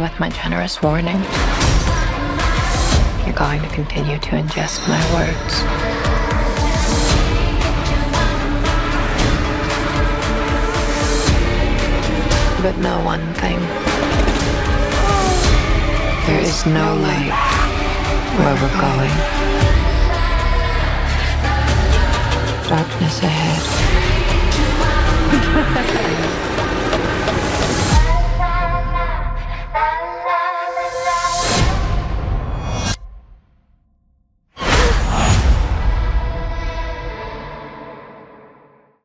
with my generous warning. You're going to continue to ingest my words. But know one thing. There is no light where we're going. Darkness ahead.